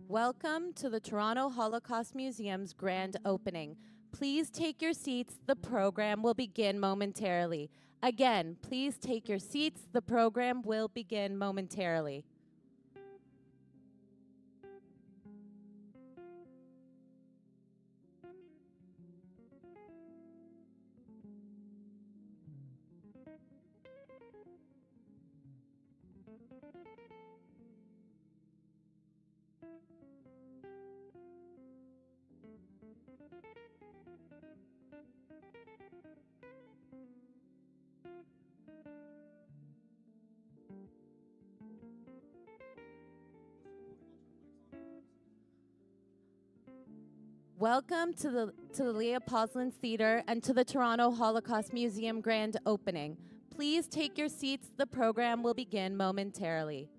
Welcome to the Toronto Holocaust Museum's grand opening. Please take your seats. The program will begin momentarily. Again, please take your seats. The program will begin momentarily. Welcome to the Leah Poslin Theater and to the Toronto Holocaust Museum grand opening. Please take your seats. The program will begin momentarily.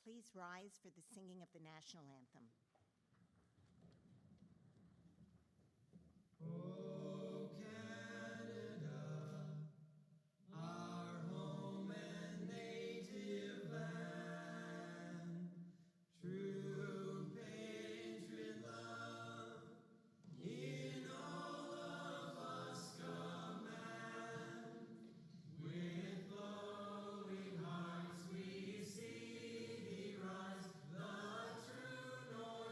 Please rise for the singing of the national anthem. Oh, Canada, our home and native land, true patriot love in all of us command. With glowing hearts we see thee rise, the true north.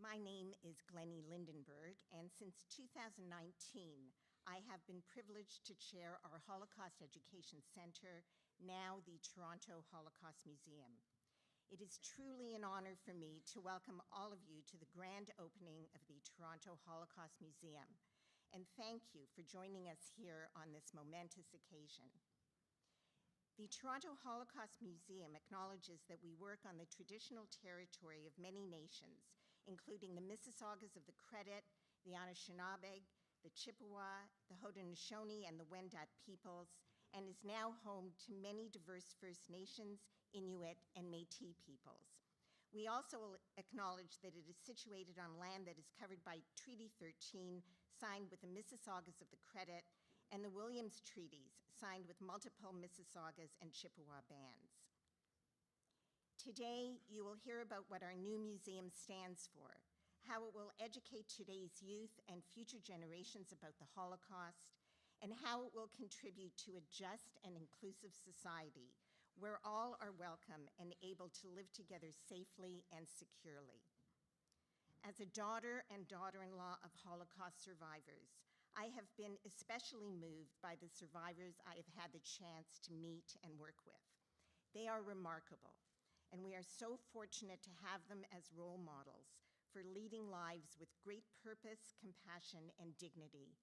My name is Glennie Lindenberg, and since 2019, I have been privileged to chair our Holocaust Education Center, now the Toronto Holocaust Museum. It is truly an honor for me to welcome all of you to the grand opening of the Toronto Holocaust Museum, and thank you for joining us here on this momentous occasion. The Toronto Holocaust Museum acknowledges that we work on the traditional territory of many nations, including the Mississaugas of the Credit, the Anishinaabe, the Chippewa, the Haudenosaunee, and the Wendat peoples, and is now home to many diverse First Nations, Inuit, and Métis peoples. We also acknowledge that it is situated on land that is covered by Treaty 13, signed with the Mississaugas of the Credit, and the Williams Treaties, signed with multiple Mississaugas and Chippewa bands. Today, you will hear about what our new museum stands for, how it will educate today's youth and future generations about the Holocaust, and how it will contribute to a just and inclusive society where all are welcome and able to live together safely and securely. As a daughter and daughter-in-law of Holocaust survivors, I have been especially moved by the survivors I have had the chance to meet and work with. They are remarkable, and we are so fortunate to have them as role models for leading lives with great purpose, compassion, and dignity.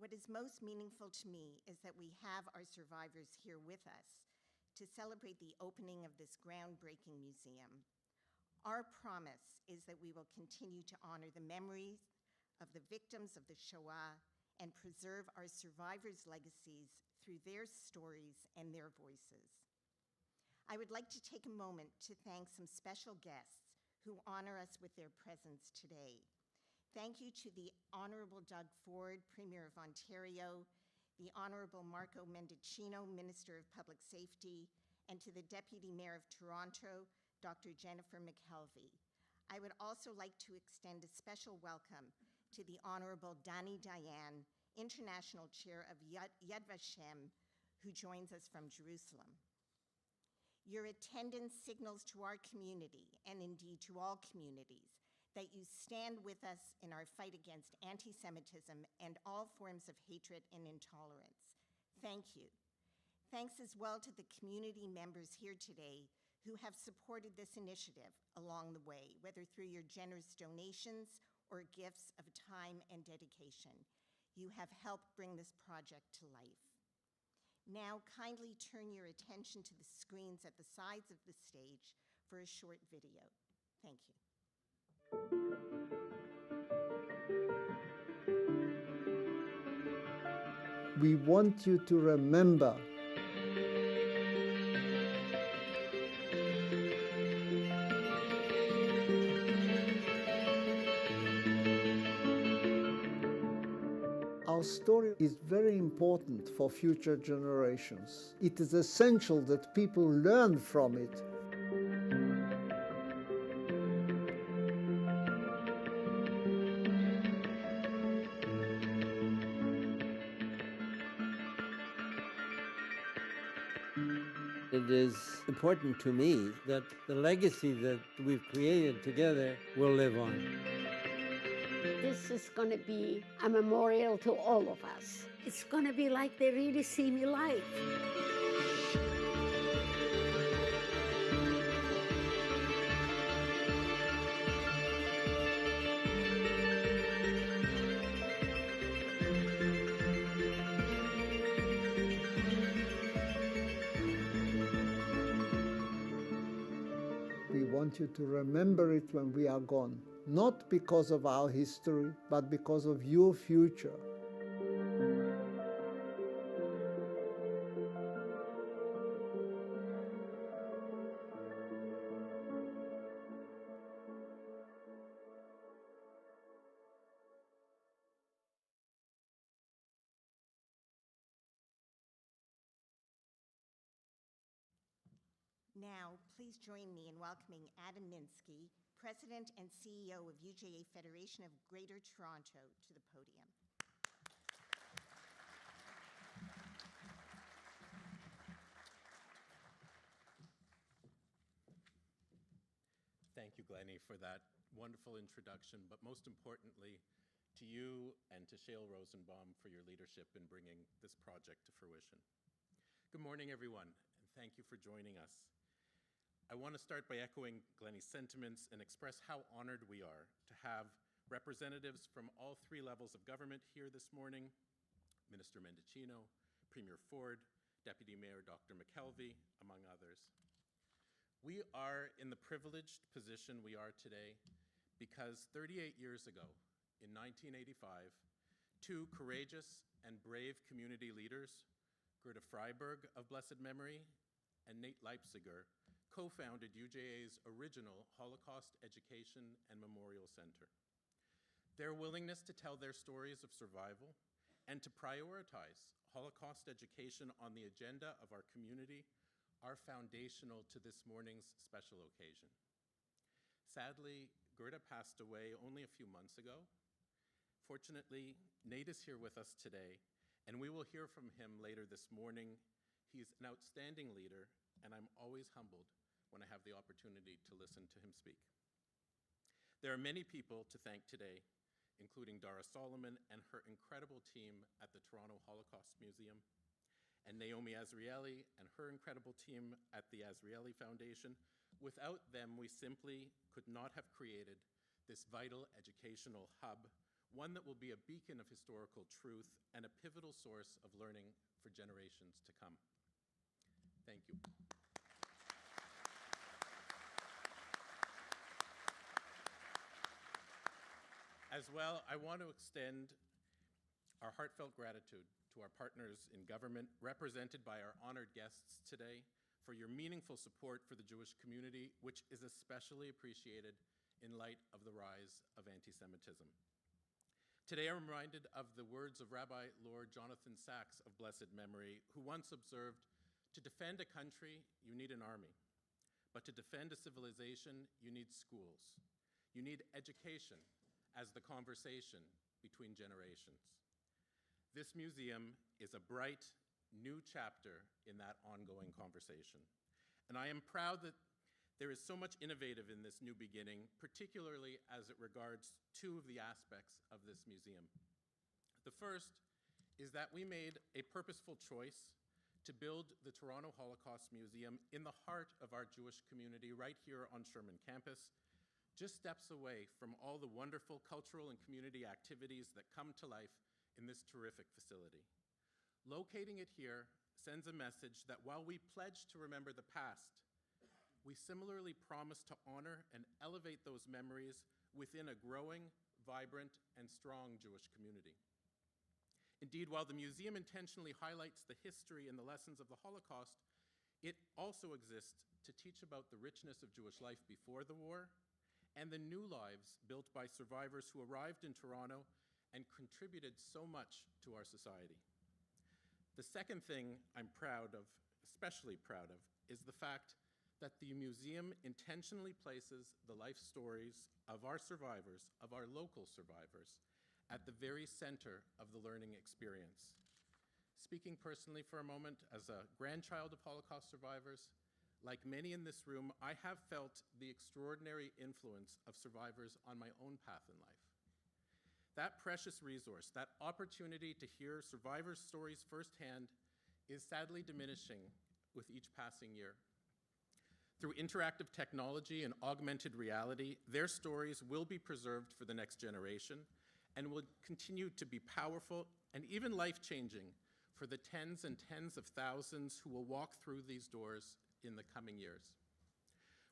What is most meaningful to me is that we have our survivors here with us to celebrate the opening of this groundbreaking museum. Our promise is that we will continue to honor the memories of the victims of the Shoah and preserve our survivors' legacies through their stories and their voices. I would like to take a moment to thank some special guests who honor us with their presence today. Thank you to the Honorable Doug Ford, Premier of Ontario, the Honorable Marco Mendicino, Minister of Public Safety, and to the Deputy Mayor of Toronto, Dr. Jennifer McKelvie. I would also like to extend a special welcome to the Honorable Dani Dayan, International Chair of Yad Vashem, who joins us from Jerusalem. Your attendance signals to our community, and indeed to all communities, that you stand with us in our fight against anti-Semitism and all forms of hatred and intolerance. Thank you. Thanks as well to the community members here today who have supported this initiative along the way, whether through your generous donations or gifts of time and dedication. You have helped bring this project to life. Now, kindly turn your attention to the screens at the sides of the stage for a short video. Thank you. We want you to remember our story is very important for future generations. It is essential that people learn from it. It is important to me that the legacy that we've created together will live on. This is going to be a memorial to all of us. It's going to be like they really see me live. We want you to remember it when we are gone, not because of our history, but because of your future. Now, please join me in welcoming Adam Minsky, President and CEO of UJA Federation of Greater Toronto, to the podium. Thank Thank you, Glennie, for that wonderful introduction, but most importantly, to you and to Shale Rosenbaum for your leadership in bringing this project to fruition. Good morning, everyone, and thank you for joining us. I want to start by echoing Glennie's sentiments and express how honored we are to have representatives from all three levels of government here this morning: Minister Mendicino, Premier Ford, Deputy Mayor Dr. McKelvie, among others. We are in the privileged position we are today because 38 years ago, in 1985, two courageous and brave community leaders, Gerda Freiberg of blessed memory and Nate Leipiger, co-founded UJA's original Holocaust Education and Memorial Center. Their willingness to tell their stories of survival and to prioritize Holocaust education on the agenda of our community are foundational to this morning's special occasion. Sadly, Gerda passed away only a few months ago. Fortunately, Nate is here with us today, and we will hear from him later this morning. He's an outstanding leader, and I'm always humbled when I have the opportunity to listen to him speak. There are many people to thank today, including Dar Solomon and her incredible team at the Toronto Holocaust Museum, and Naomi Azrieli and her incredible team at the Azrieli Foundation. Without them, we simply could not have created this vital educational hub, one that will be a beacon of historical truth and a pivotal source of learning for generations to come. Thank you. As well, I want to extend our heartfelt gratitude to our partners in government, represented by our honored guests today, for your meaningful support for the Jewish community, which is especially appreciated in light of the rise of anti-Semitism. Today, I'm reminded of the words of Rabbi Lord Jonathan Sacks of blessed memory, who once observed, "To defend a country, you need an army. But to defend a civilization, you need schools. You need education as the conversation between generations." This museum is a bright, new chapter in that ongoing conversation. And I am proud that there is so much innovative in this new beginning, particularly as it regards two of the aspects of this museum. The first is that we made a purposeful choice to build the Toronto Holocaust Museum in the heart of our Jewish community right here on Sherman campus, just steps away from all the wonderful cultural and community activities that come to life in this terrific facility. Locating it here sends a message that while we pledge to remember the past, we similarly promise to honor and elevate those memories within a growing, vibrant, and strong Jewish community. Indeed, while the museum intentionally highlights the history and the lessons of the Holocaust, it also exists to teach about the richness of Jewish life before the war and the new lives built by survivors who arrived in Toronto and contributed so much to our society. The second thing I'm proud of, especially proud of, is the fact that the museum intentionally places the life stories of our survivors, of our local survivors, at the very center of the learning experience. Speaking personally for a moment, as a grandchild of Holocaust survivors, like many in this room, I have felt the extraordinary influence of survivors on my own path in life. That precious resource, that opportunity to hear survivors' stories firsthand, is sadly diminishing with each passing year. Through interactive technology and augmented reality, their stories will be preserved for the next generation and will continue to be powerful and even life-changing for the tens and tens of thousands who will walk through these doors in the coming years.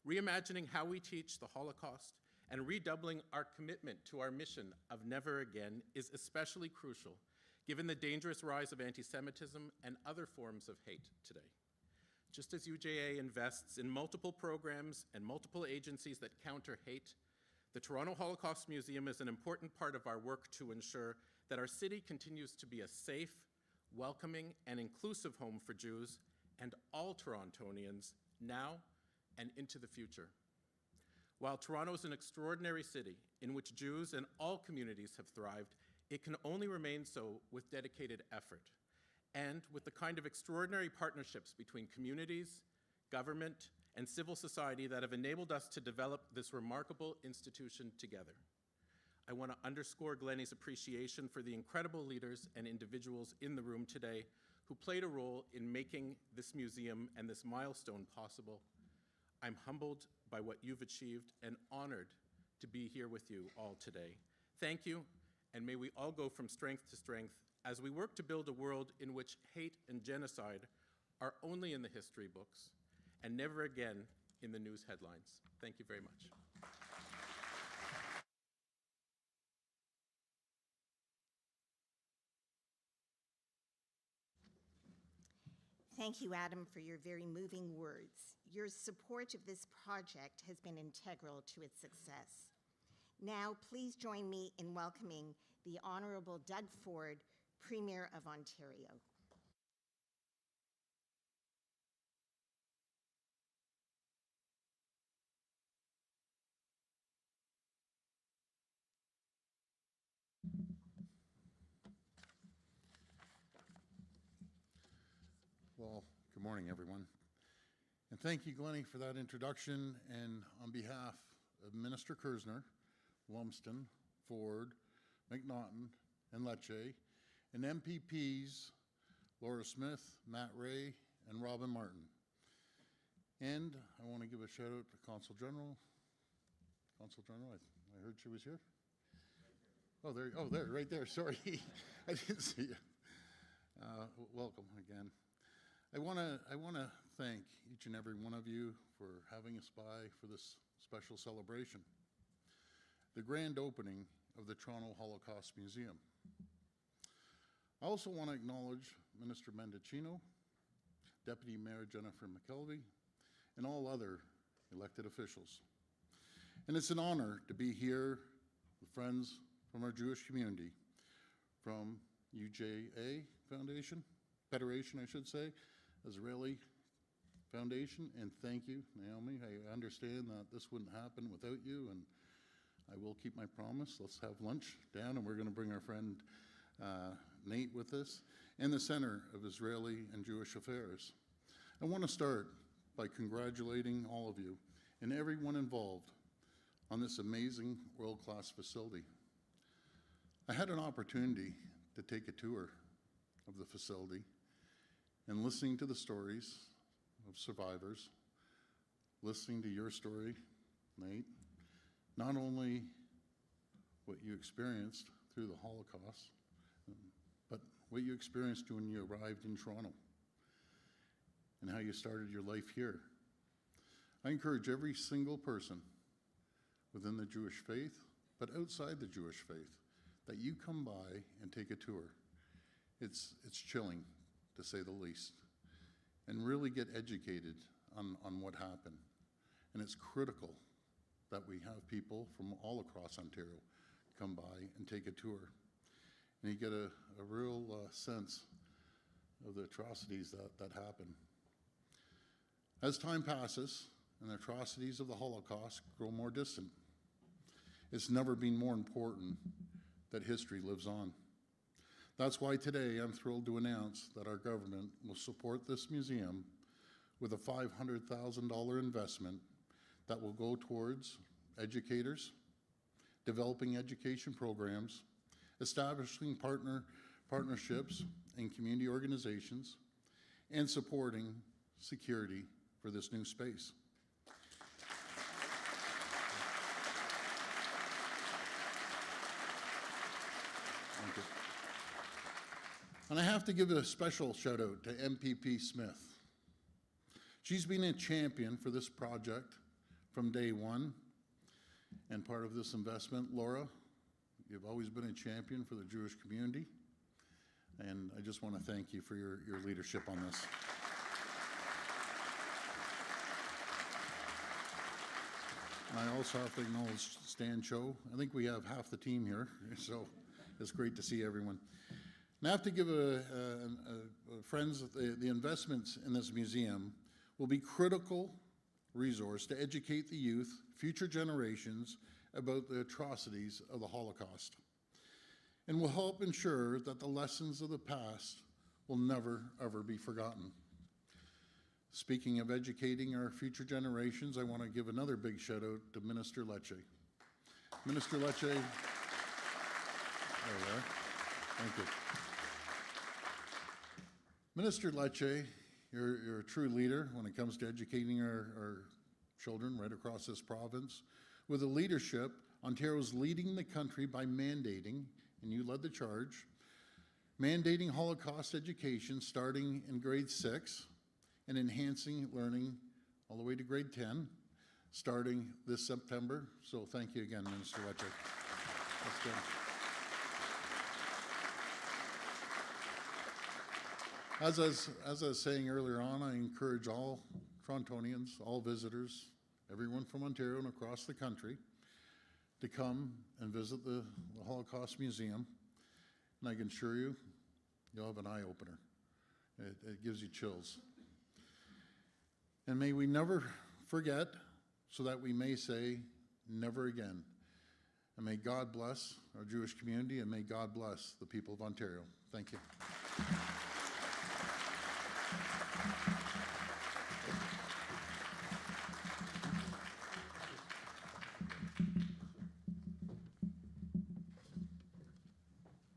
Reimagining how we teach the Holocaust and redoubling our commitment to our mission of never again is especially crucial, given the dangerous rise of anti-Semitism and other forms of hate today. Just as UJA invests in multiple programs and multiple agencies that counter hate, the Toronto Holocaust Museum is an important part of our work to ensure that our city continues to be a safe, welcoming, and inclusive home for Jews and all Torontonians now and into the future. While Toronto is an extraordinary city in which Jews and all communities have thrived, it can only remain so with dedicated effort and with the kind of extraordinary partnerships between communities, government, and civil society that have enabled us to develop this remarkable institution together. I want to underscore Glennie's appreciation for the incredible leaders and individuals in the room today who played a role in making this museum and this milestone possible. I'm humbled by what you've achieved and honored to be here with you all today. Thank you, and may we all go from strength to strength as we work to build a world in which hate and genocide are only in the history books and never again in the news headlines. Thank you very much. Thank you, Adam, for your very moving words. Your support of this project has been integral to its success. Now, please join me in welcoming the Honorable Doug Ford, Premier of Ontario. Well, good morning, everyone. And thank you, Glennie, for that introduction. And on behalf of Minister Kersner, Lumsden, Ford, McNaughton, and Lecce, and MPPs Laura Smith, Matt Ray, and Robin Martin. And I want to give a shout out to Consul General. Consul General, I heard she was here. Oh, there, right there. Sorry, I didn't see you. Welcome again. I want to thank each and every one of you for having us by for this special celebration, the grand opening of the Toronto Holocaust Museum. I also want to acknowledge Minister Mendicino, Deputy Mayor Jennifer McKelvie, and all other elected officials. And it's an honor to be here with friends from our Jewish community, from UJA Federation, I should say, Azrieli Foundation, and thank you, Naomi. I understand that this wouldn't happen without you, and I will keep my promise. Let's have lunch down, and we're going to bring our friend Nate with us, and the Center of Israeli and Jewish Affairs. I want to start by congratulating all of you and everyone involved on this amazing world-class facility. I had an opportunity to take a tour of the facility and listening to the stories of survivors, listening to your story, Nate, not only what you experienced through the Holocaust, but what you experienced when you arrived in Toronto and how you started your life here. I encourage every single person within the Jewish faith, but outside the Jewish faith, that you come by and take a tour. It's chilling, to say the least, and really get educated on what happened. And it's critical that we have people from all across Ontario come by and take a tour. And you get a real sense of the atrocities that happen. As time passes and the atrocities of the Holocaust grow more distant, it's never been more important that history lives on. That's why today I'm thrilled to announce that our government will support this museum with a $500,000 investment that will go towards educators, developing education programs, establishing partnerships in community organizations, and supporting security for this new space. Thank you. And I have to give a special shout out to MPP Smith. She's been a champion for this project from day one and part of this investment. Laura, you've always been a champion for the Jewish community, and I just want to thank you for your leadership on this. And I also have to acknowledge Stan Cho. I think we have half the team here, so it's great to see everyone. And I have to give friends, the investments in this museum will be critical resource to educate the youth, future generations, about the atrocities of the Holocaust, and will help ensure that the lessons of the past will never, ever be forgotten. Speaking of educating our future generations, I want to give another big shout out to Minister Lecce. Minister Lecce, there you are. Thank you. Minister Lecce, you're a true leader when it comes to educating our children right across this province. With a leadership, Ontario's leading the country by mandating, and you led the charge, mandating Holocaust education starting in grade 6 and enhancing learning all the way to grade 10, starting this September. So thank you again, Minister Lecce. That's good. As I was saying earlier on, I encourage all Torontonians, all visitors, everyone from Ontario and across the country to come and visit the Holocaust Museum. And I can assure you, you'll have an eye-opener. It gives you chills. And may we never forget, so that we may say, never again. And may God bless our Jewish community, and may God bless the people of Ontario. Thank you.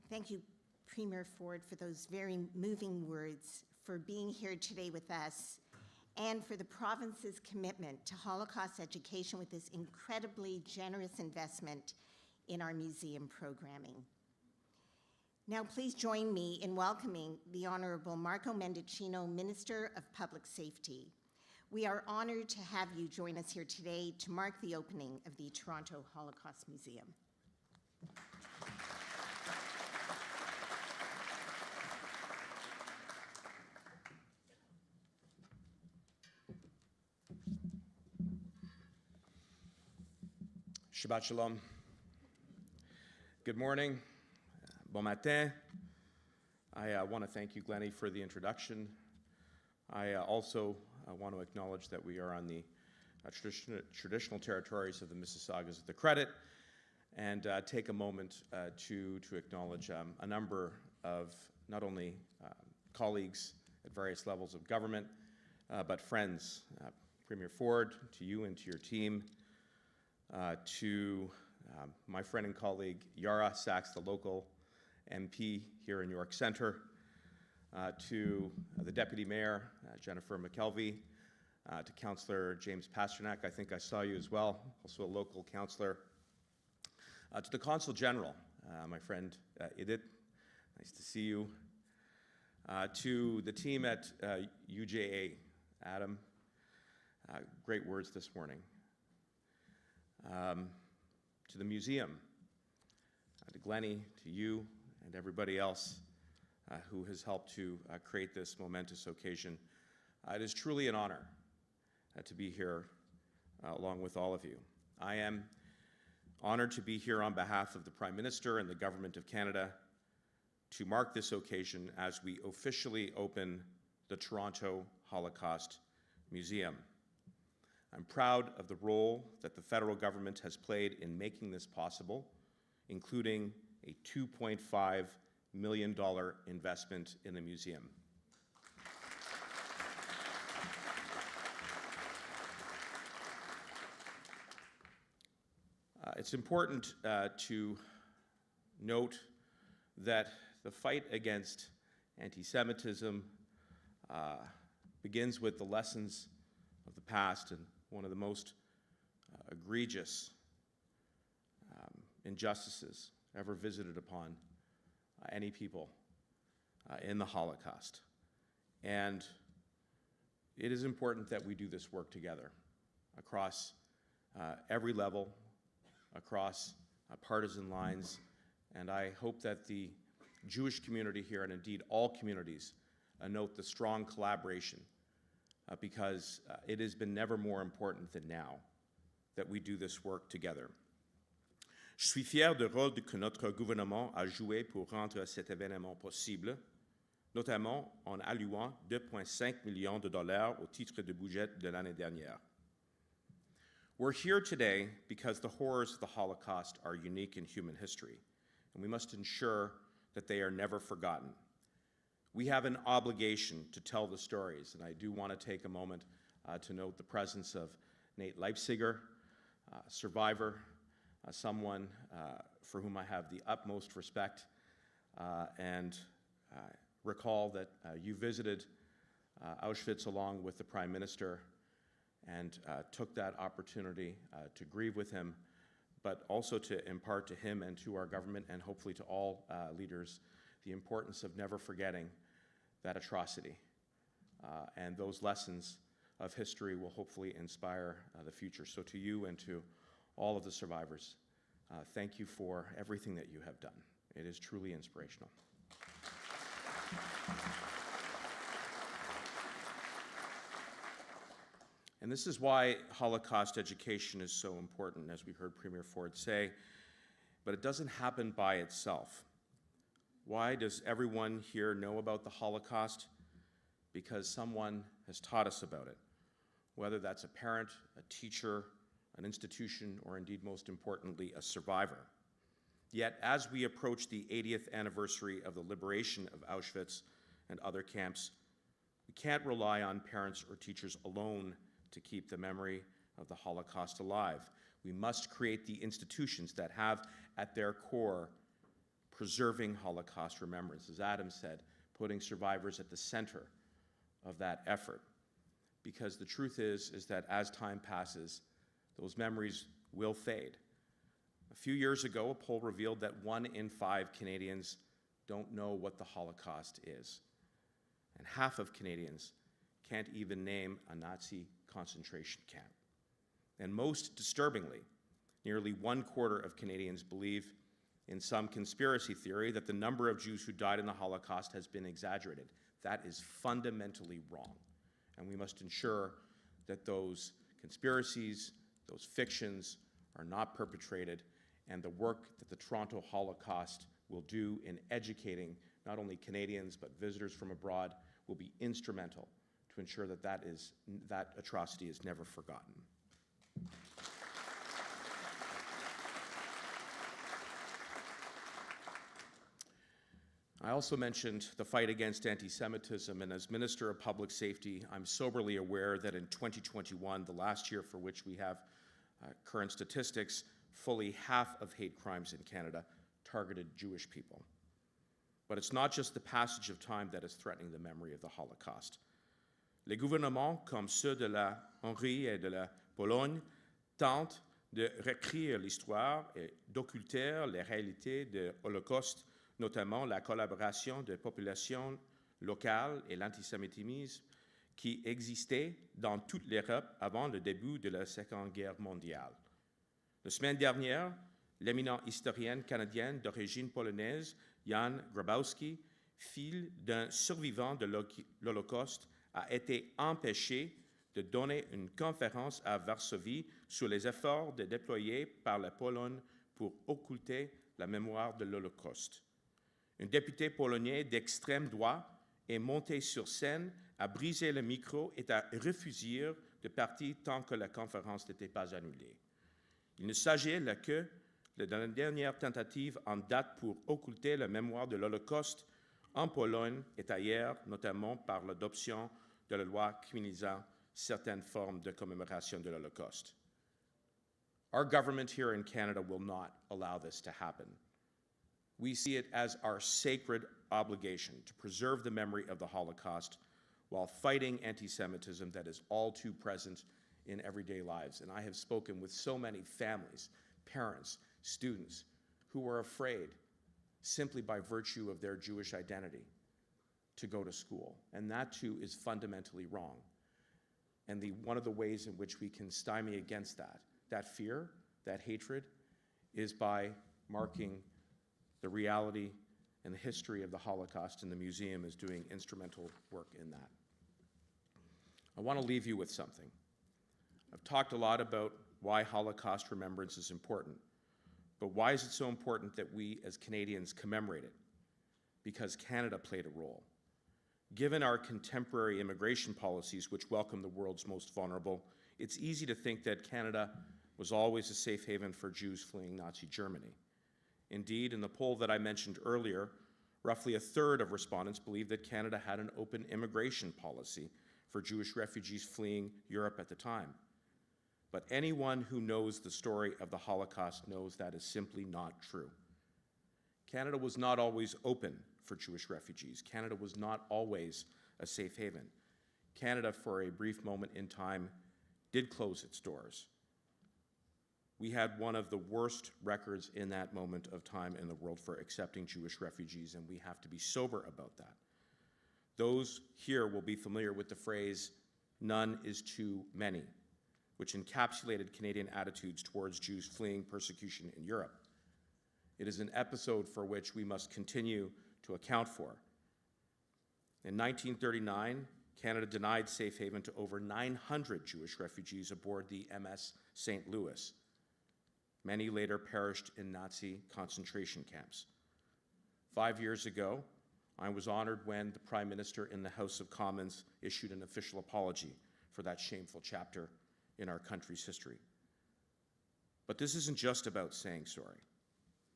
Thank you, Premier Ford, for those very moving words, for being here today with us, and for the province's commitment to Holocaust education with this incredibly generous investment in our museum programming. Now, please join me in welcoming the Honorable Marco Mendicino, Minister of Public Safety. We are honored to have you join us here today to mark the opening of the Toronto Holocaust Museum. Shabbat Shalom. Good morning. Bon matin. I want to thank you, Glennie, for the introduction. I also want to acknowledge that we are on the traditional territories of the Mississaugas of the Credit, and take a moment to acknowledge a number of not only colleagues at various levels of government, but friends. Premier Ford, to you and to your team, to my friend and colleague Yara Sachs, the local MP here in York Centre, to the Deputy Mayor, Jennifer McKelvie, to Councillor James Pasternak, I think I saw you as well, also a local councillor, to the Consul General, my friend Edith, nice to see you, to the team at UJA, Adam, great words this morning. To the museum, to Glennie, to you, and everybody else who has helped to create this momentous occasion. It is truly an honor to be here along with all of you. I am honored to be here on behalf of the Prime Minister and the Government of Canada to mark this occasion as we officially open the Toronto Holocaust Museum. I'm proud of the role that the federal government has played in making this possible, including a $2.5 million investment in the museum. It's important to note that the fight against anti-Semitism begins with the lessons of the past, and one of the most egregious injustices ever visited upon any people in the Holocaust. And it is important that we do this work together across every level, across partisan lines, and I hope that the Jewish community here, and indeed all communities, note the strong collaboration because it has been never more important than now that we do this work together. Je suis fier du rôle que notre gouvernement a joué pour rendre cet événement possible, notamment en allouant 2,5 millions de dollars au titre du budget de l'année dernière. We're here today because the horrors of the Holocaust are unique in human history, and we must ensure that they are never forgotten. We have an obligation to tell the stories, and I do want to take a moment to note the presence of Nate Leipiger, survivor, someone for whom I have the utmost respect, and recall that you visited Auschwitz along with the Prime Minister and took that opportunity to grieve with him, but also to impart to him and to our government and hopefully to all leaders the importance of never forgetting that atrocity. And those lessons of history will hopefully inspire the future. So to you and to all of the survivors, thank you for everything that you have done. It is truly inspirational. And this is why Holocaust education is so important, as we heard Premier Ford say, but it doesn't happen by itself. Why does everyone here know about the Holocaust? Because someone has taught us about it, whether that's a parent, a teacher, an institution, or indeed, most importantly, a survivor. Yet, as we approach the 80th anniversary of the liberation of Auschwitz and other camps, we can't rely on parents or teachers alone to keep the memory of the Holocaust alive. We must create the institutions that have at their core preserving Holocaust remembrance. As Adam said, putting survivors at the center of that effort. Because the truth is that as time passes, those memories will fade. A few years ago, a poll revealed that 1 in 5 Canadians don't know what the Holocaust is. And half of Canadians can't even name a Nazi concentration camp. And most disturbingly, nearly 1/4 of Canadians believe in some conspiracy theory that the number of Jews who died in the Holocaust has been exaggerated. That is fundamentally wrong. And we must ensure that those conspiracies, those fictions are not perpetrated, and the work that the Toronto Holocaust will do in educating not only Canadians but visitors from abroad will be instrumental to ensure that that atrocity is never forgotten. I also mentioned the fight against anti-Semitism, and as Minister of Public Safety, I'm soberly aware that in 2021, the last year for which we have current statistics, fully half of hate crimes in Canada targeted Jewish people. But it's not just the passage of time that is threatening the memory of the Holocaust. Les gouvernements, comme ceux de la Hongrie et de la Pologne, tentent de réécrire l'histoire et d'occulter les réalités du Holocauste, notamment la collaboration des populations locales et l'antisémitisme qui existait dans toute l'Europe avant le début de la Seconde Guerre mondiale. La semaine dernière, l'éminent historien canadien d'origine polonaise, Jan Grabowski, fille d'un survivant de l'Holocauste, a été empêché de donner une conférence à Varsovie sur les efforts déployés par la Pologne pour occulter la mémoire de l'Holocauste. Un député polonais d'extrême droite est monté sur scène, a brisé le micro et a refusé de partir tant que la conférence n'était pas annulée. Il ne s'agit là que de la dernière tentative en date pour occulter la mémoire de l'Holocauste en Pologne et ailleurs, notamment par l'adoption de la loi criminalisant certaines formes de commémoration de l'Holocauste. Our government here in Canada will not allow this to happen. We see it as our sacred obligation to preserve the memory of the Holocaust while fighting anti-Semitism that is all too present in everyday lives. And I have spoken with so many families, parents, students who are afraid simply by virtue of their Jewish identity to go to school. And that too is fundamentally wrong. And one of the ways in which we can stymie against that fear, that hatred, is by marking the reality and the history of the Holocaust, and the museum is doing instrumental work in that. I want to leave you with something. I've talked a lot about why Holocaust remembrance is important, but why is it so important that we as Canadians commemorate it? Because Canada played a role. Given our contemporary immigration policies, which welcome the world's most vulnerable, it's easy to think that Canada was always a safe haven for Jews fleeing Nazi Germany. Indeed, in the poll that I mentioned earlier, Roughly a third of respondents believed that Canada had an open immigration policy for Jewish refugees fleeing Europe at the time. But anyone who knows the story of the Holocaust knows that is simply not true. Canada was not always open for Jewish refugees. Canada was not always a safe haven. Canada, for a brief moment in time, did close its doors. We had one of the worst records in that moment of time in the world for accepting Jewish refugees, and we have to be sober about that. Those here will be familiar with the phrase, "none is too many," which encapsulated Canadian attitudes towards Jews fleeing persecution in Europe. It is an episode for which we must continue to account for. In 1939, Canada denied safe haven to over 900 Jewish refugees aboard the MS St. Louis. Many later perished in Nazi concentration camps. 5 years ago, I was honored when the Prime Minister in the House of Commons issued an official apology for that shameful chapter in our country's history. But this isn't just about saying sorry.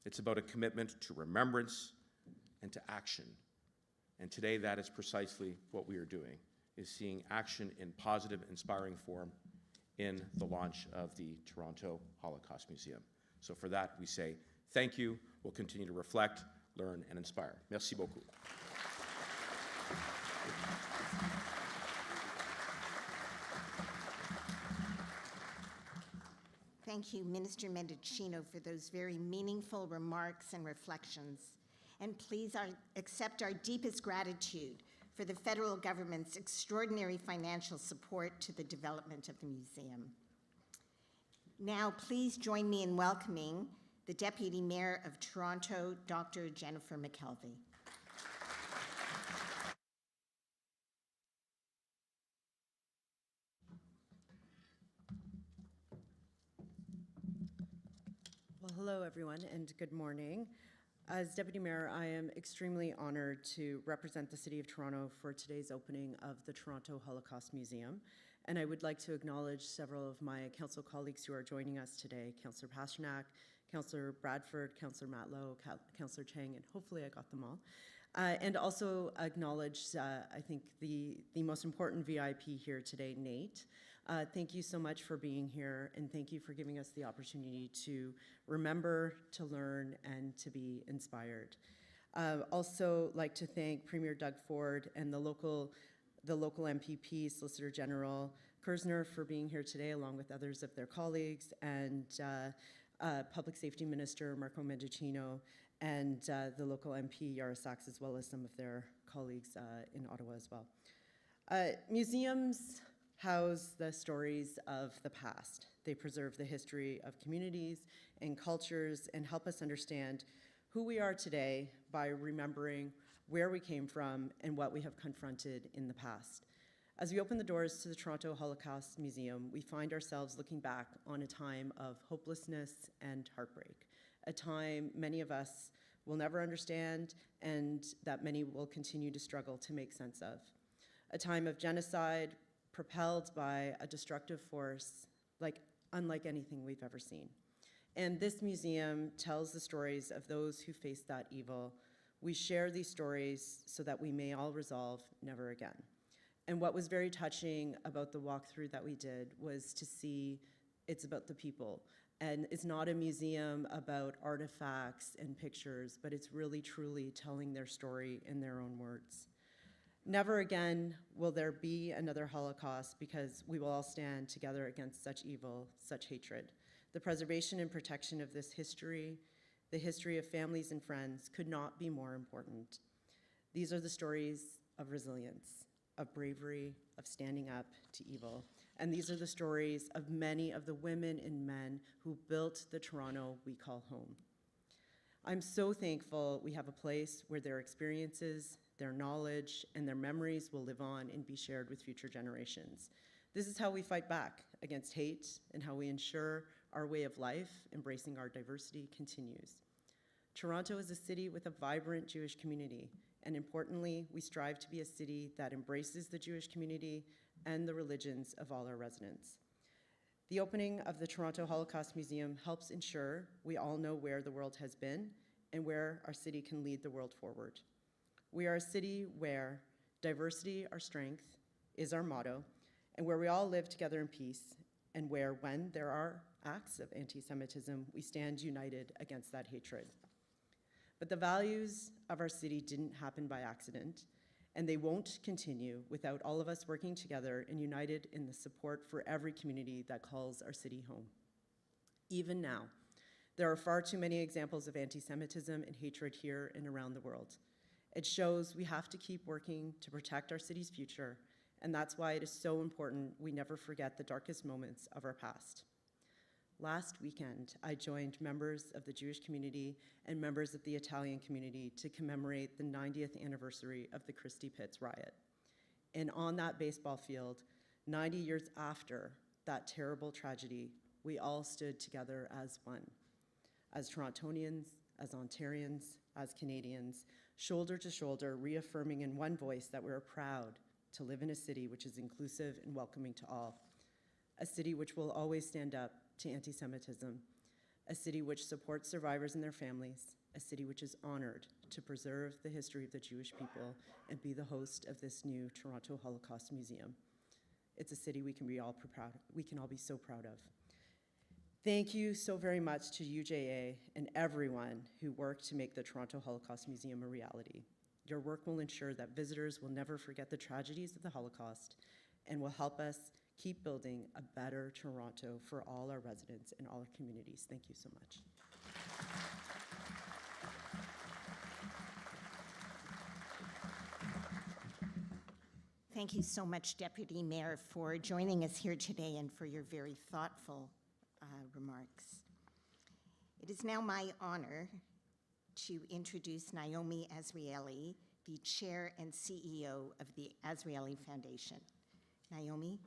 It's about a commitment to remembrance and to action. And today that is precisely what we are doing, is seeing action in positive, inspiring form in the launch of the Toronto Holocaust Museum. So for that, we say thank you. We'll continue to reflect, learn, and inspire. Merci beaucoup. Thank you, Minister Mendicino, for those very meaningful remarks and reflections. And please accept our deepest gratitude for the federal government's extraordinary financial support to the development of the museum. Now, please join me in welcoming the Deputy Mayor of Toronto, Dr. Jennifer McKelvie. Well, hello, everyone, and good morning. As Deputy Mayor, I am extremely honored to represent the City of Toronto for today's opening of the Toronto Holocaust Museum. And I would like to acknowledge several of my council colleagues who are joining us today, Councillor Pasternak, Councillor Bradford, Councillor Matlow, Councillor Chang, and hopefully I got them all. And also acknowledge, I think, the most important VIP here today, Nate. Thank you so much for being here, and thank you for giving us the opportunity to remember, to learn, and to be inspired. Also like to thank Premier Doug Ford and the local MPP, Solicitor General Kersner, for being here today, along with others of their colleagues, and Public Safety Minister Marco Mendicino, and the local MP Yara Sachs, as well as some of their colleagues in Ottawa as well. Museums house the stories of the past. They preserve the history of communities and cultures and help us understand who we are today by remembering where we came from and what we have confronted in the past. As we open the doors to the Toronto Holocaust Museum, we find ourselves looking back on a time of hopelessness and heartbreak, a time many of us will never understand and that many will continue to struggle to make sense of. A time of genocide, propelled by a destructive force unlike anything we've ever seen. And this museum tells the stories of those who faced that evil. We share these stories so that we may all resolve never again. And what was very touching about the walkthrough that we did was to see it's about the people. And it's not a museum about artifacts and pictures, but it's really truly telling their story in their own words. Never again will there be another Holocaust, because we will all stand together against such evil, such hatred. The preservation and protection of this history, the history of families and friends, could not be more important. These are the stories of resilience, of bravery, of standing up to evil. And these are the stories of many of the women and men who built the Toronto we call home. I'm so thankful we have a place where their experiences, their knowledge, and their memories will live on and be shared with future generations. This is how we fight back against hate and how we ensure our way of life, embracing our diversity, continues. Toronto is a city with a vibrant Jewish community, and importantly, we strive to be a city that embraces the Jewish community and the religions of all our residents. The opening of the Toronto Holocaust Museum helps ensure we all know where the world has been and where our city can lead the world forward. We are a city where diversity, our strength, is our motto, and where we all live together in peace, and where, when there are acts of anti-Semitism, we stand united against that hatred. But the values of our city didn't happen by accident, and they won't continue without all of us working together and united in the support for every community that calls our city home. Even now, there are far too many examples of anti-Semitism and hatred here and around the world. It shows we have to keep working to protect our city's future, and that's why it is so important we never forget the darkest moments of our past. Last weekend, I joined members of the Jewish community and members of the Italian community to commemorate the 90th anniversary of the Christie Pitts riot. And on that baseball field, 90 years after that terrible tragedy, we all stood together as one, as Torontonians, as Ontarians, as Canadians, shoulder to shoulder, reaffirming in one voice that we're proud to live in a city which is inclusive and welcoming to all, a city which will always stand up to anti-Semitism, a city which supports survivors and their families, a city which is honored to preserve the history of the Jewish people and be the host of this new Toronto Holocaust Museum. It's a city we can all be so proud of. Thank you so very much to UJA and everyone who worked to make the Toronto Holocaust Museum a reality. Your work will ensure that visitors will never forget the tragedies of the Holocaust and will help us keep building a better Toronto for all our residents and all our communities. Thank you so much. Thank you so much, Deputy Mayor, for joining us here today and for your very thoughtful remarks. It is now my honor to introduce Naomi Azrieli, the Chair and CEO of the Azrieli Foundation. Naomi.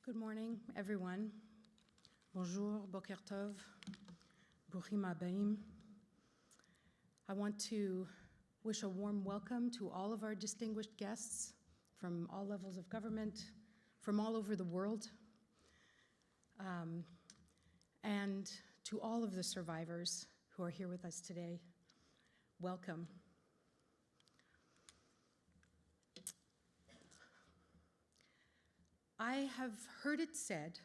Good morning, everyone. Bonjour, boker tov, bruchim habaim. I want to wish a warm welcome to all of our distinguished guests from all levels of government, from all over the world, and to all of the survivors who are here with us today. Welcome. I have heard it said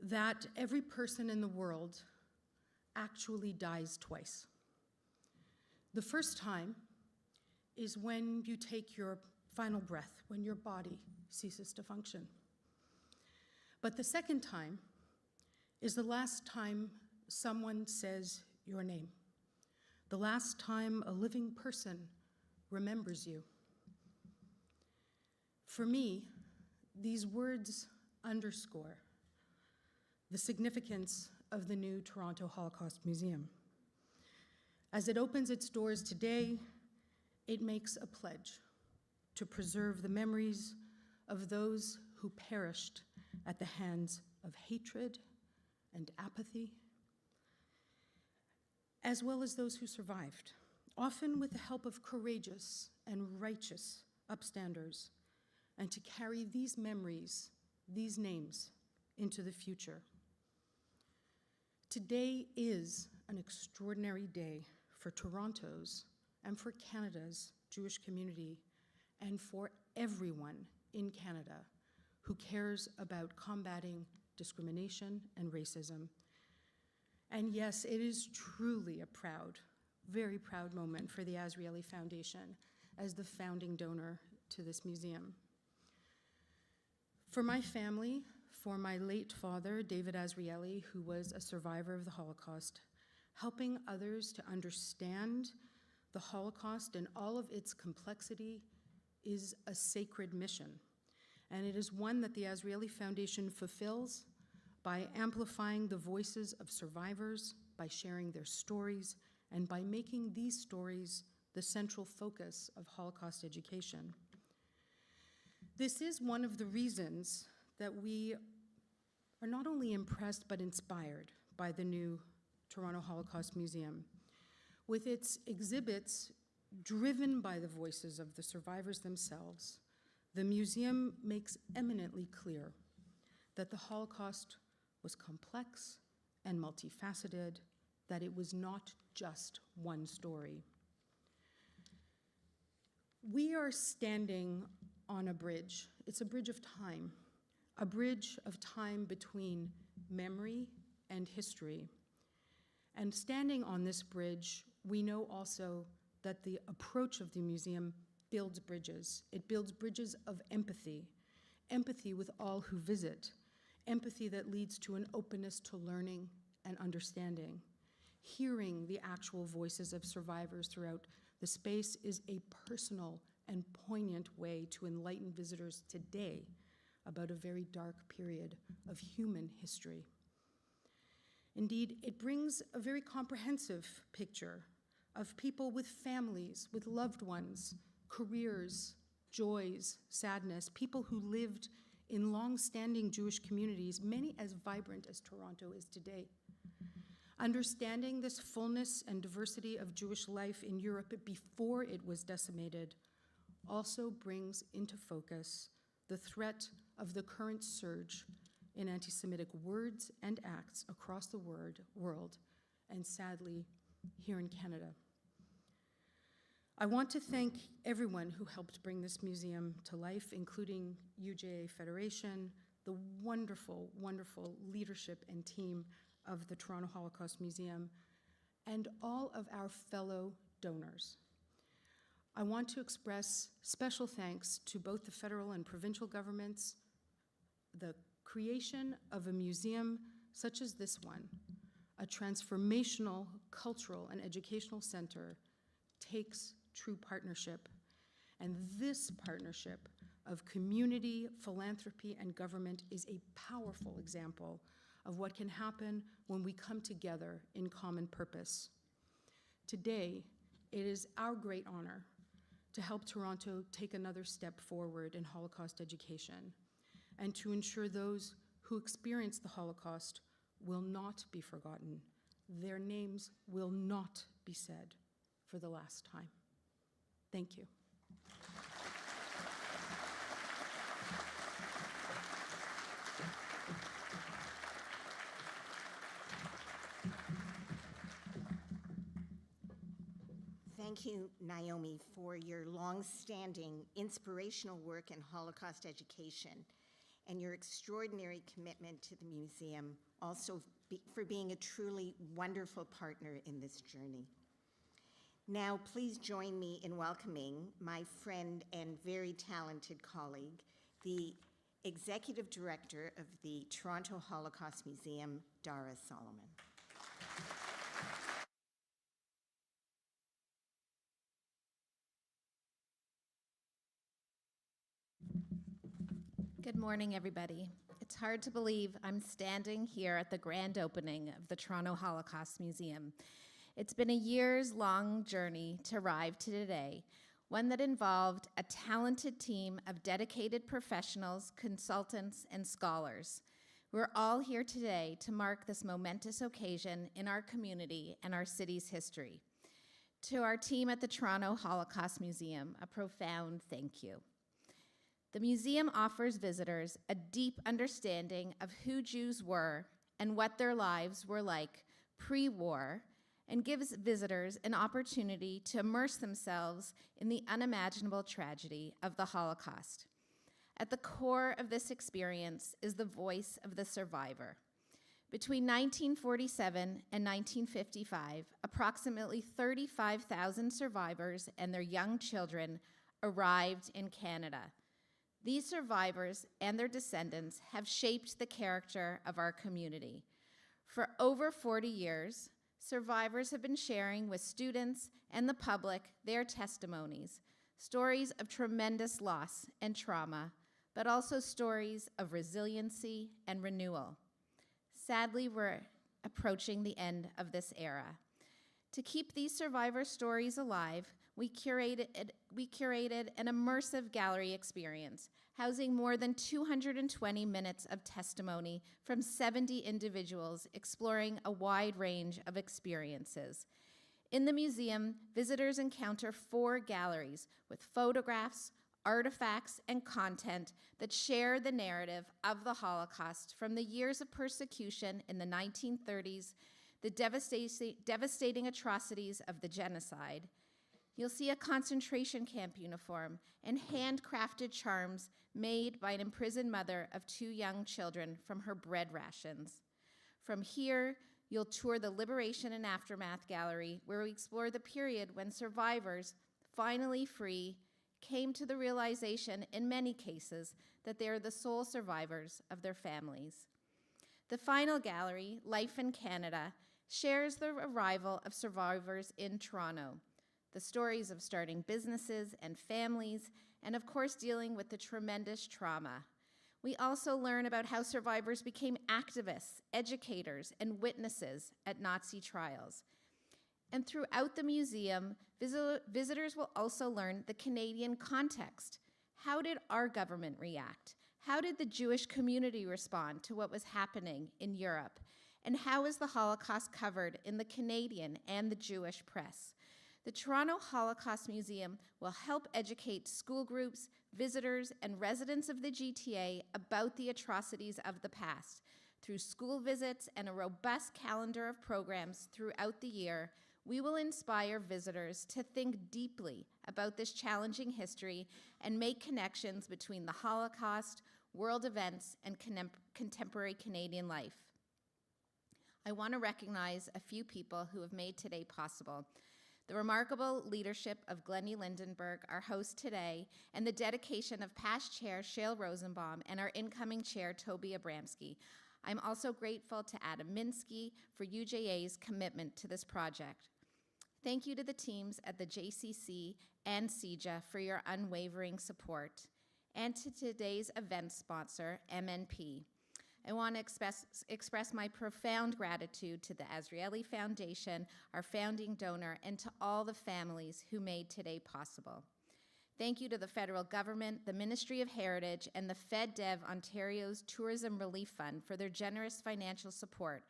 that every person in the world actually dies twice. The first time is when you take your final breath, when your body ceases to function. But the second time is the last time someone says your name, the last time a living person remembers you. For me, these words underscore the significance of the new Toronto Holocaust Museum. As it opens its doors today, it makes a pledge to preserve the memories of those who perished at the hands of hatred and apathy, as well as those who survived, often with the help of courageous and righteous upstanders, and to carry these memories, these names, into the future. Today is an extraordinary day for Toronto's and for Canada's Jewish community and for everyone in Canada who cares about combating discrimination and racism. And yes, it is truly a proud, very proud moment for the Azrieli Foundation as the founding donor to this museum. For my family, for my late father, David Azrieli, who was a survivor of the Holocaust, helping others to understand the Holocaust and all of its complexity is a sacred mission. And it is one that the Azrieli Foundation fulfills by amplifying the voices of survivors, by sharing their stories, and by making these stories the central focus of Holocaust education. This is one of the reasons that we are not only impressed but inspired by the new Toronto Holocaust Museum. With its exhibits Driven by the voices of the survivors themselves, the museum makes eminently clear that the Holocaust was complex and multifaceted, that it was not just one story. We are standing on a bridge. It's a bridge of time between memory and history. And standing on this bridge, we know also that the approach of the museum builds bridges. It builds bridges of empathy, empathy with all who visit, empathy that leads to an openness to learning and understanding. Hearing the actual voices of survivors throughout the space is a personal and poignant way to enlighten visitors today about a very dark period of human history. Indeed, it brings a very comprehensive picture of people with families, with loved ones, careers, joys, sadness, people who lived in long-standing Jewish communities, many as vibrant as Toronto is today. Understanding this fullness and diversity of Jewish life in Europe before it was decimated also brings into focus the threat of the current surge in anti-Semitic words and acts across the world, and sadly, here in Canada. I want to thank everyone who helped bring this museum to life, including UJA Federation, the wonderful, wonderful leadership and team of the Toronto Holocaust Museum, and all of our fellow donors. I want to express special thanks to both the federal and provincial governments. The creation of a museum such as this one, a transformational cultural and educational center, takes true partnership. And this partnership of community, philanthropy, and government is a powerful example of what can happen when we come together in common purpose. Today, it is our great honor to help Toronto take another step forward in Holocaust education and to ensure those who experienced the Holocaust will not be forgotten. Their names will not be said for the last time. Thank you. Thank you, Naomi, for your long-standing inspirational work in Holocaust education and your extraordinary commitment to the museum, also for being a truly wonderful partner in this journey. Now, please join me in welcoming my friend and very talented colleague, the Executive Director of the Toronto Holocaust Museum, Dar Solomon. Good morning, everybody. It's hard to believe I'm standing here at the grand opening of the Toronto Holocaust Museum. It's been a years-long journey to arrive to today, one that involved a talented team of dedicated professionals, consultants, and scholars. We're all here today to mark this momentous occasion in our community and our city's history. To our team at the Toronto Holocaust Museum, a profound thank you. The museum offers visitors a deep understanding of who Jews were and what their lives were like pre-war, and gives visitors an opportunity to immerse themselves in the unimaginable tragedy of the Holocaust. At the core of this experience is the voice of the survivor. Between 1947 and 1955, approximately 35,000 survivors and their young children arrived in Canada. These survivors and their descendants have shaped the character of our community. For over 40 years, survivors have been sharing with students and the public their testimonies, stories of tremendous loss and trauma, but also stories of resiliency and renewal. Sadly, we're approaching the end of this era. To keep these survivor stories alive, we curated an immersive gallery experience, housing more than 220 minutes of testimony from 70 individuals exploring a wide range of experiences. In the museum, visitors encounter 4 galleries with photographs, artifacts, and content that share the narrative of the Holocaust from the years of persecution in the 1930s, the devastating atrocities of the genocide. You'll see a concentration camp uniform and handcrafted charms made by an imprisoned mother of 2 young children from her bread rations. From here, you'll tour the Liberation and Aftermath Gallery, where we explore the period when survivors, finally free, came to the realization, in many cases, that they are the sole survivors of their families. The final gallery, Life in Canada, shares the arrival of survivors in Toronto, the stories of starting businesses and families, and of course dealing with the tremendous trauma. We also learn about how survivors became activists, educators, and witnesses at Nazi trials. And throughout the museum, visitors will also learn the Canadian context. How did our government react? How did the Jewish community respond to what was happening in Europe? And how is the Holocaust covered in the Canadian and the Jewish press? The Toronto Holocaust Museum will help educate school groups, visitors, and residents of the GTA about the atrocities of the past. Through school visits and a robust calendar of programs throughout the year, we will inspire visitors to think deeply about this challenging history and make connections between the Holocaust, world events, and contemporary Canadian life. I want to recognize a few people who have made today possible. The remarkable leadership of Glennie Lindenberg, our host today, and the dedication of past chair Shale Rosenbaum and our incoming chair Toby Abramsky. I'm also grateful to Adam Minsky for UJA's commitment to this project. Thank you to the teams at the JCC and CJA for your unwavering support, and to today's event sponsor, MNP. I want to express my profound gratitude to the Azrieli Foundation, our founding donor, and to all the families who made today possible. Thank you to the federal government, the Ministry of Heritage, and the FedDev Ontario's Tourism Relief Fund for their generous financial support.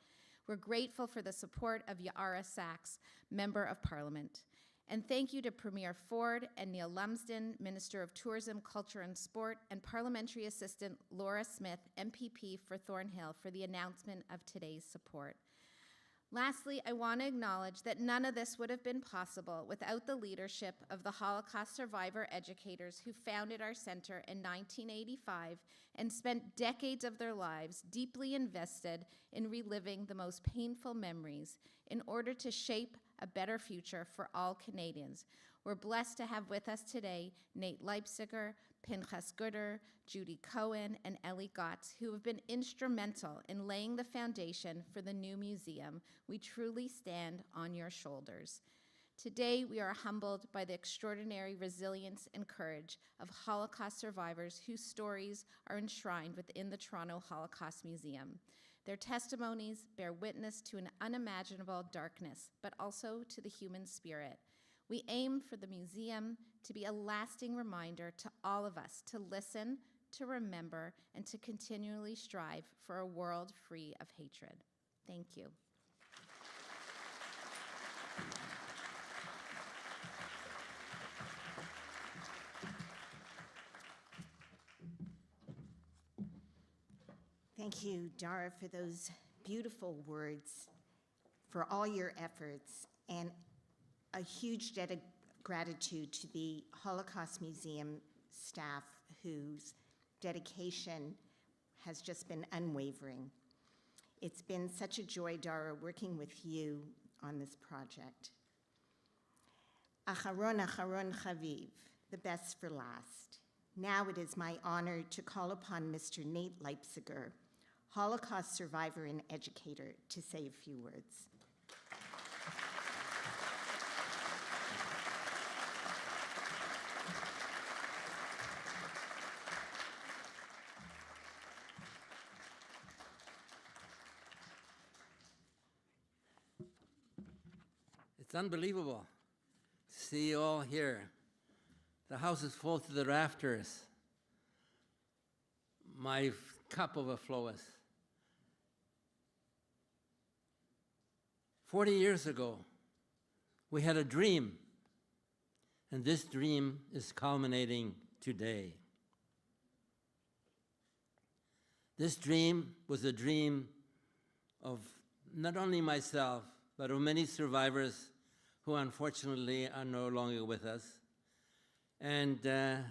We're grateful for the support of Yara Sachs, Member of Parliament. And thank you to Premier Ford and Neil Lumsden, Minister of Tourism, Culture and Sport, and Parliamentary Assistant Laura Smith, MPP for Thornhill, for the announcement of today's support. Lastly, I want to acknowledge that none of this would have been possible without the leadership of the Holocaust survivor educators who founded our center in 1985 and spent decades of their lives deeply invested in reliving the most painful memories in order to shape a better future for all Canadians. We're blessed to have with us today Nate Leipiger, Pinchas Gooder, Judy Cohen, and Ellie Gotts, who have been instrumental in laying the foundation for the new museum. We truly stand on your shoulders. Today, we are humbled by the extraordinary resilience and courage of Holocaust survivors whose stories are enshrined within the Toronto Holocaust Museum. Their testimonies bear witness to an unimaginable darkness, but also to the human spirit. We aim for the museum to be a lasting reminder to all of us to listen, to remember, and to continually strive for a world free of hatred. Thank you. Thank you, Dara, for those beautiful words, for all your efforts, and a huge debt of gratitude to the Holocaust Museum staff whose dedication has just been unwavering. It's been such a joy, Dara, working with you on this project. Acharon Chaviv, the best for last. Now it is my honor to call upon Mr. Nate Leipiger, Holocaust survivor and educator, to say a few words. It's unbelievable to see you all here. The house is full to the rafters. My cup overflows. 40 years ago, We had a dream, and this dream is culminating today. This dream was a dream of not only myself, but of many survivors who unfortunately are no longer with us. And the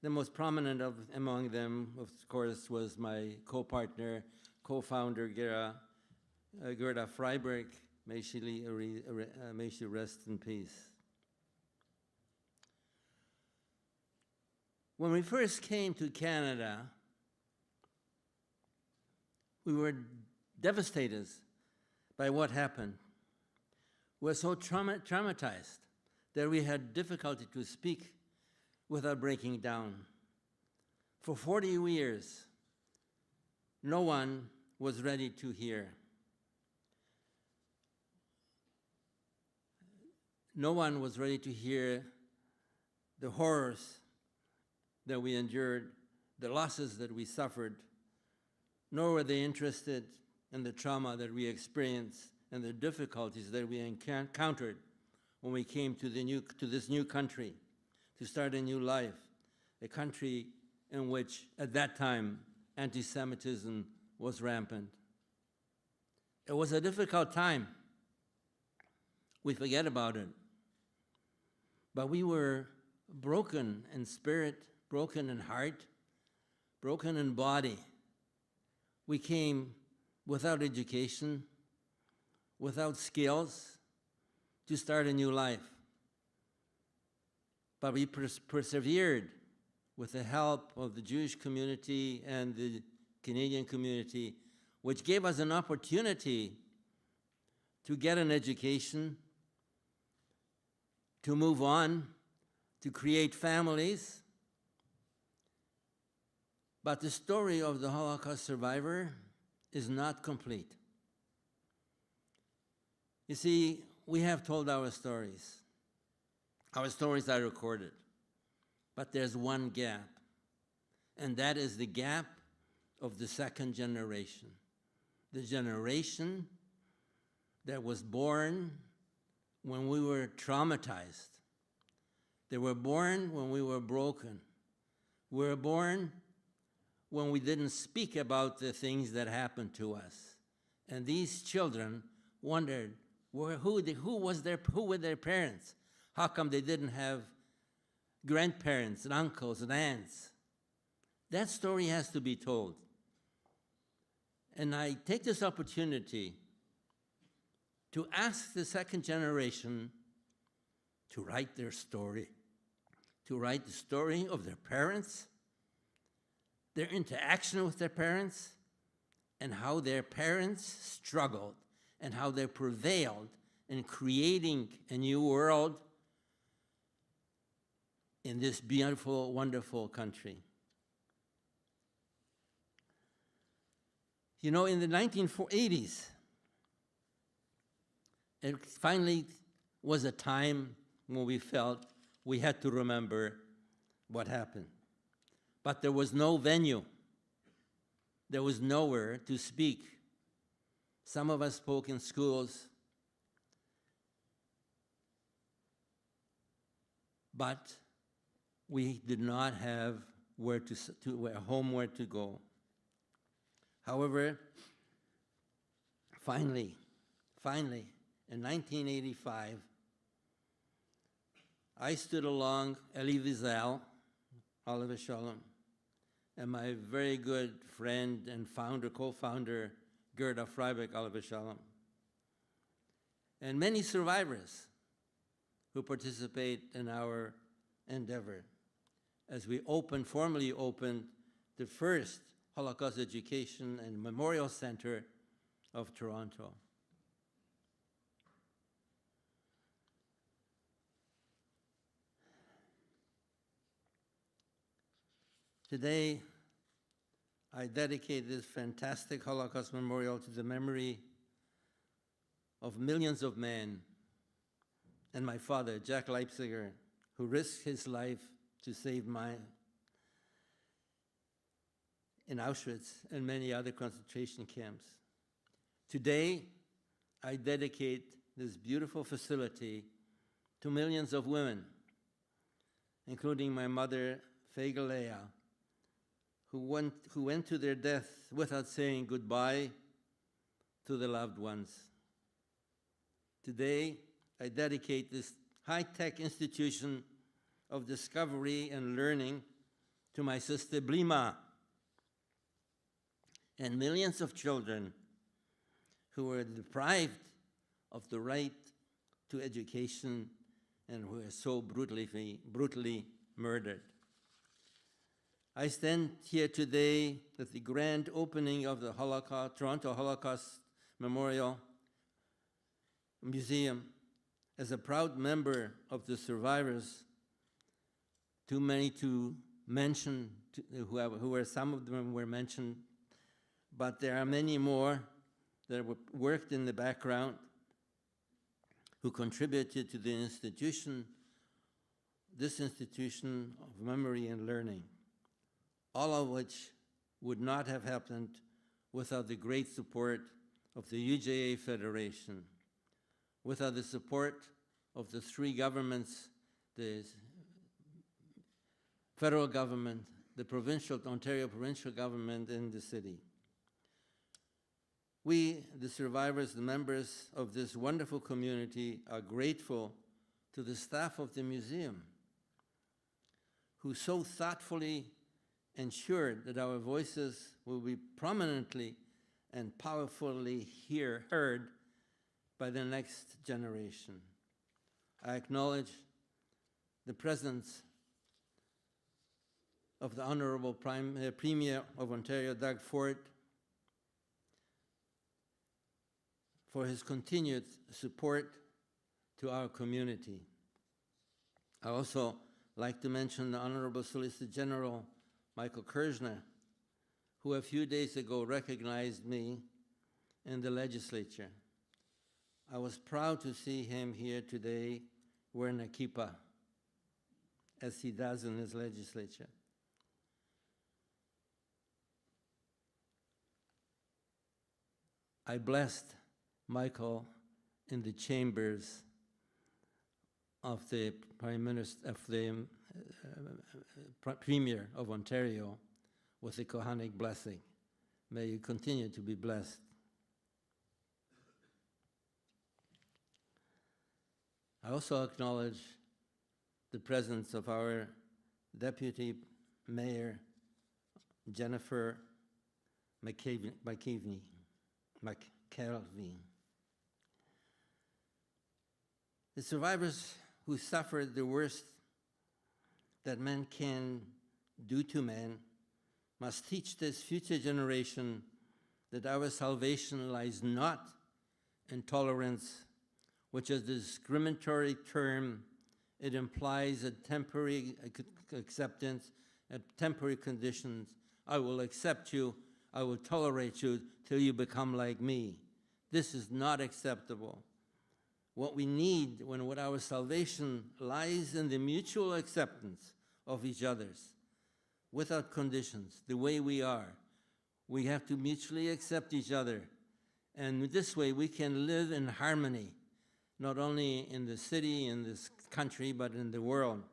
most prominent among them, of course, was my co-partner, co-founder, Gerda Freiberg. May she rest in peace. When we first came to Canada, we were devastated by what happened. We were so traumatized that we had difficulty to speak without breaking down. For 40 years, no one was ready to hear. No one was ready to hear the horrors that we endured, the losses that we suffered, nor were they interested in the trauma that we experienced and the difficulties that we encountered when we came to this new country, to start a new life, a country in which, at that time, anti-Semitism was rampant. It was a difficult time. We forget about it. But we were broken in spirit, broken in heart, broken in body. We came without education, without skills, to start a new life. But we persevered with the help of the Jewish community and the Canadian community, which gave us an opportunity to get an education, to move on, to create families. But the story of the Holocaust survivor is not complete. You see, we have told our stories. Our stories are recorded. But there's one gap, and that is the gap of the second generation. The generation that was born when we were traumatized. They were born when we were broken. We were born when we didn't speak about the things that happened to us. And these children wondered, who were their parents? How come they didn't have grandparents and uncles and aunts? That story has to be told. And I take this opportunity to ask the second generation to write their story, to write the story of their parents, their interaction with their parents, and how their parents struggled and how they prevailed in creating a new world in this beautiful, wonderful country. You know, in the 1980s, it finally was a time when we felt we had to remember what happened. But there was no venue. There was nowhere to speak. Some of us spoke in schools, but we did not have a home where to go. However, finally, in 1985, I stood along Elie Wiesel, Oliver Shalom, and my very good friend and co-founder, Gerda Freiberg, Oliver Shalom, and many survivors who participate in our endeavor as we formally opened the first Holocaust Education and Memorial Center of Toronto. Today, I dedicate this fantastic Holocaust memorial to the memory of millions of men and my father, Jack Leipiger, who risked his life to save mine in Auschwitz and many other concentration camps. Today, I dedicate this beautiful facility to millions of women, including my mother, Fegalea, who went to their death without saying goodbye to the loved ones. Today, I dedicate this high-tech institution of discovery and learning to my sister Blima and millions of children who were deprived of the right to education and who were so brutally murdered. I stand here today at the grand opening of the Toronto Holocaust Memorial Museum as a proud member of the survivors, too many to mention, some of them were mentioned, but there are many more that worked in the background who contributed to this institution of memory and learning, all of which would not have happened without the great support of the UJA Federation, without the support of the three governments, the federal government, the Ontario provincial government, and the city. We, the survivors, the members of this wonderful community, are grateful to the staff of the museum, who so thoughtfully ensured that our voices will be prominently and powerfully heard by the next generation. I acknowledge the presence of the Honorable Premier of Ontario, Doug Ford, for his continued support to our community. I also like to mention the Honorable Solicitor General, Michael Kerzner, who a few days ago recognized me in the legislature. I was proud to see him here today wearing a kippah, as he does in his legislature. I blessed Michael in the chambers of the Prime Minister, of the Premier of Ontario, with the Kohanic blessing. May you continue to be blessed. I also acknowledge the presence of our Deputy Mayor, Jennifer McKelvie. The survivors who suffered the worst that man can do to man must teach this future generation that our salvation lies not in tolerance, which is a discriminatory term. It implies a temporary acceptance at temporary conditions. I will accept you, I will tolerate you till you become like me. This is not acceptable. What we need when our salvation lies in the mutual acceptance of each other's, without conditions, the way we are. We have to mutually accept each other. And this way we can live in harmony, not only in the city, in this country, but in the world.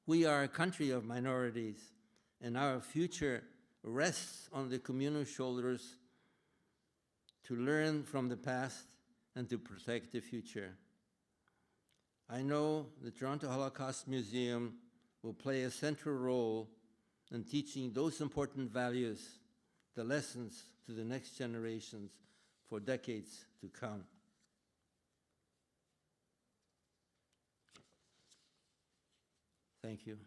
We are a country of minorities, and our future rests on the communal shoulders to learn from the past and to protect the future. I know the Toronto Holocaust Museum will play a central role in teaching those important values, the lessons to the next generations for decades to come. Thank you.